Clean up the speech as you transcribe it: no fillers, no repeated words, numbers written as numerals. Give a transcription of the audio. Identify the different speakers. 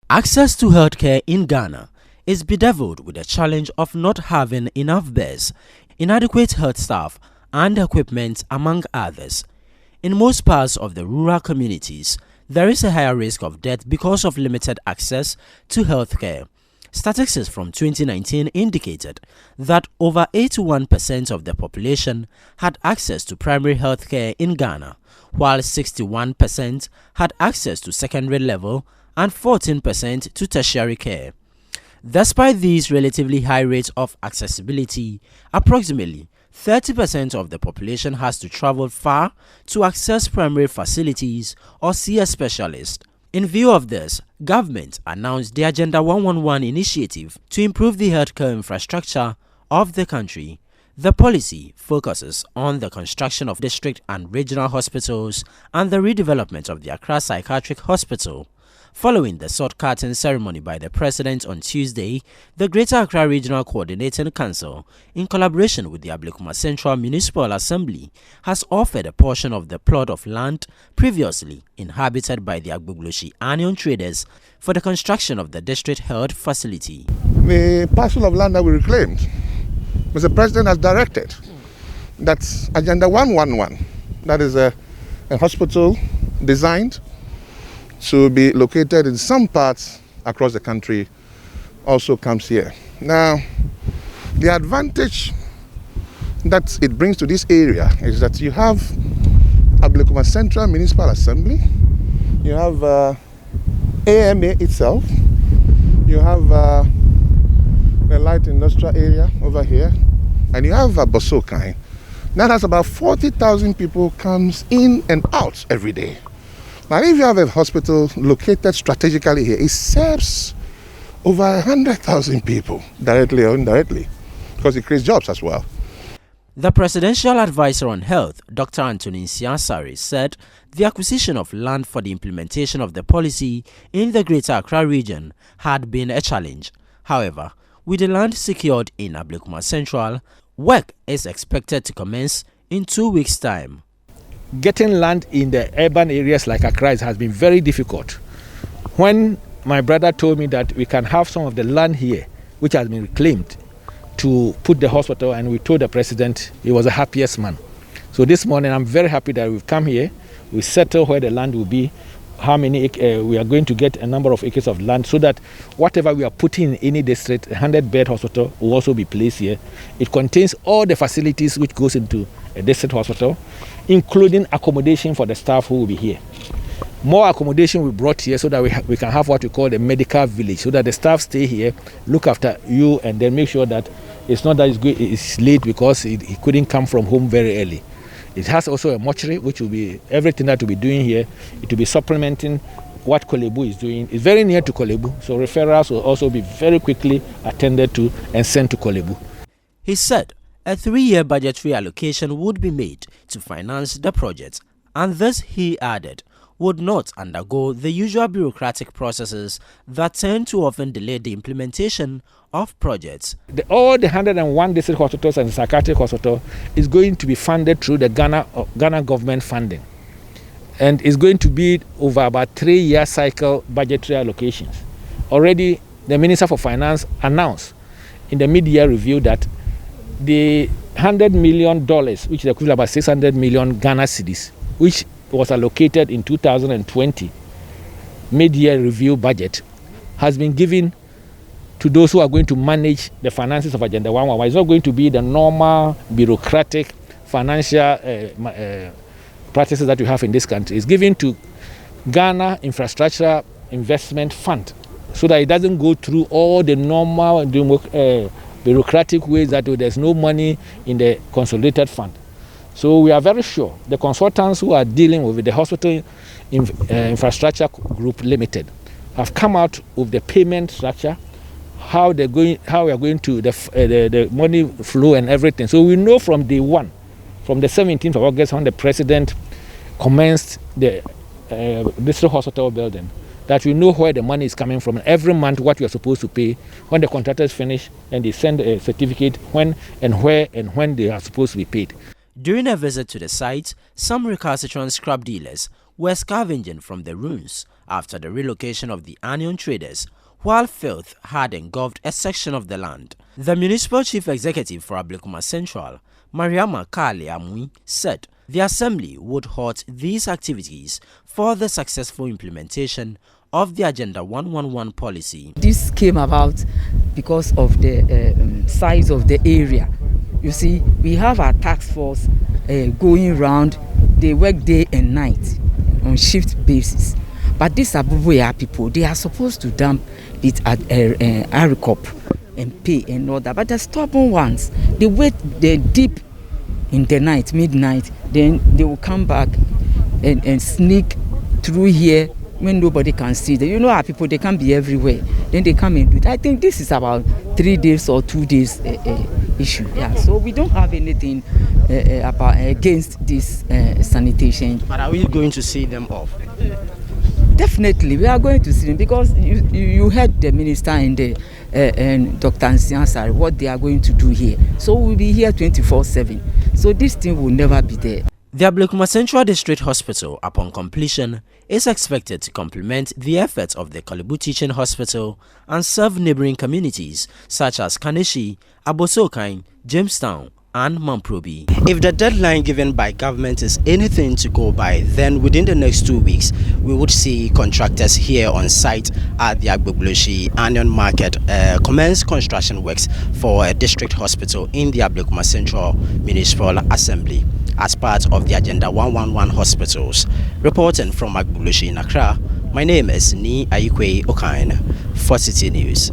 Speaker 1: Access to healthcare in Ghana is bedeviled with the challenge of not having enough beds, inadequate health staff, and equipment, among others. In most parts of the rural communities, there is a higher risk of death because of limited access to healthcare. Statistics from 2019 indicated that over 81% of the population had access to primary health care in Ghana, while 61% had access to secondary level and 14% to tertiary care. Despite these relatively high rates of accessibility, approximately 30% of the population has to travel far to access primary facilities or see a specialist. In view of this, government announced the Agenda 111 initiative to improve the healthcare infrastructure of the country. The policy focuses on the construction of district and regional hospitals and the redevelopment of the Accra Psychiatric Hospital. Following the sword-cutting ceremony by the President on Tuesday, the Greater Accra Regional Coordinating Council, in collaboration with the Ablekuma Central Municipal Assembly, has offered a portion of the plot of land previously inhabited by the Agbogbloshie Onion traders for the construction of the district health facility.
Speaker 2: The parcel of land that we reclaimed, Mr. President has directed that Agenda 111, that is a hospital designed to be located in some parts across the country, also comes here. Now, the advantage that it brings to this area is that you have Ablekuma Central Municipal Assembly, you have AMA itself, you have the light industrial area over here, and you have Bosokai. That has about 40,000 people comes in and out every day. Now, if you have a hospital located strategically here, it serves over 100,000 people, directly or indirectly, because it creates jobs as well.
Speaker 1: The Presidential Advisor on Health, Dr. Nsiah Asare, said the acquisition of land for the implementation of the policy in the Greater Accra region had been a challenge. However, with the land secured in Ablekuma Central, work is expected to commence in 2 weeks' time.
Speaker 3: Getting land in the urban areas like Accra has been very difficult. When my brother told me that we can have some of the land here, which has been reclaimed, to put the hospital, and we told the president, he was the happiest man. So this morning, I'm very happy that we've come here. We settle where the land will be, how many we are going to get a number of acres of land, so that whatever we are putting in any district, a 100-bed hospital will also be placed here. It contains all the facilities which goes into a district hospital, including accommodation for the staff who will be here. More accommodation we brought here so that we can have what we call the medical village, so that the staff stay here, look after you, and then make sure that it's not that it's late because he couldn't come from home very early. It has also a mortuary, which will be everything that we'll be doing here. It will be supplementing what Kolebu is doing. It's very near to Kolebu, so referrals will also be very quickly attended to and sent to Kolebu.
Speaker 1: He said a 3-year budgetary allocation would be made to finance the project, and this, he added, would not undergo the usual bureaucratic processes that tend to often delay the implementation of projects.
Speaker 3: All the 101 district hospitals and psychiatric hospital is going to be funded through the Ghana government funding, and is going to be over about 3-year cycle budgetary allocations. Already, the Minister for Finance announced in the mid-year review that the $100 million, which is equivalent about 600 million Ghana cedis, which was allocated in 2020 mid-year review budget, has been given to those who are going to manage the finances of Agenda 111. It's not going to be the normal bureaucratic financial practices that you have in this country. It's given to Ghana Infrastructure Investment Fund, so that it doesn't go through all the normal bureaucratic ways that there's no money in the consolidated fund. So we are very sure the consultants who are dealing with the Hospital Infrastructure Group Limited have come out with the payment structure, how we are going to the money flow and everything. So we know from day one, from the 17th of August, when the president commenced the district hospital building, that we know where the money is coming from. Every month, what we are supposed to pay. When the contractors finish, and they send a certificate when and where and when they are supposed to be paid.
Speaker 1: During a visit to the site, some recalcitrant scrap dealers were scavenging from the ruins after the relocation of the onion traders, while filth had engulfed a section of the land. The municipal chief executive for Ablekuma Central, Mariama Kale Amui, said the assembly would halt these activities for the successful implementation of the Agenda 111 policy.
Speaker 4: This came about because of the size of the area. You see, we have our task force going around. They work day and night on shift basis. But these Abubuya people, they are supposed to dump it at Arikop and pay and all that. But the stubborn ones, they wait, they deep in the night, midnight, then they will come back and sneak through here when nobody can see them. You know our people, they can be everywhere. Then they come and do it. I think this is about 3 days or 2 days issue. Yeah, so we don't have anything against this sanitation.
Speaker 1: But are we going to see them off?
Speaker 4: Definitely, we are going to see them because you heard the minister and Dr. Nsiah Asare what they are going to do here. So we'll be here 24/7. So this thing will never be there.
Speaker 1: The Ablekuma Central District Hospital, upon completion, is expected to complement the efforts of the Korle Bu Teaching Hospital and serve neighboring communities such as Kaneshie, Abosokan, Jamestown, and Mamprobi. If the deadline given by government is anything to go by, then within the next 2 weeks, we would see contractors here on site at the Agbogbloshie Onion Market commence construction works for a district hospital in the Ablekuma Central Municipal Assembly as part of the Agenda 111 hospitals. Reporting from Agbogbloshie in Accra, my name is Nsiah Asare for City News.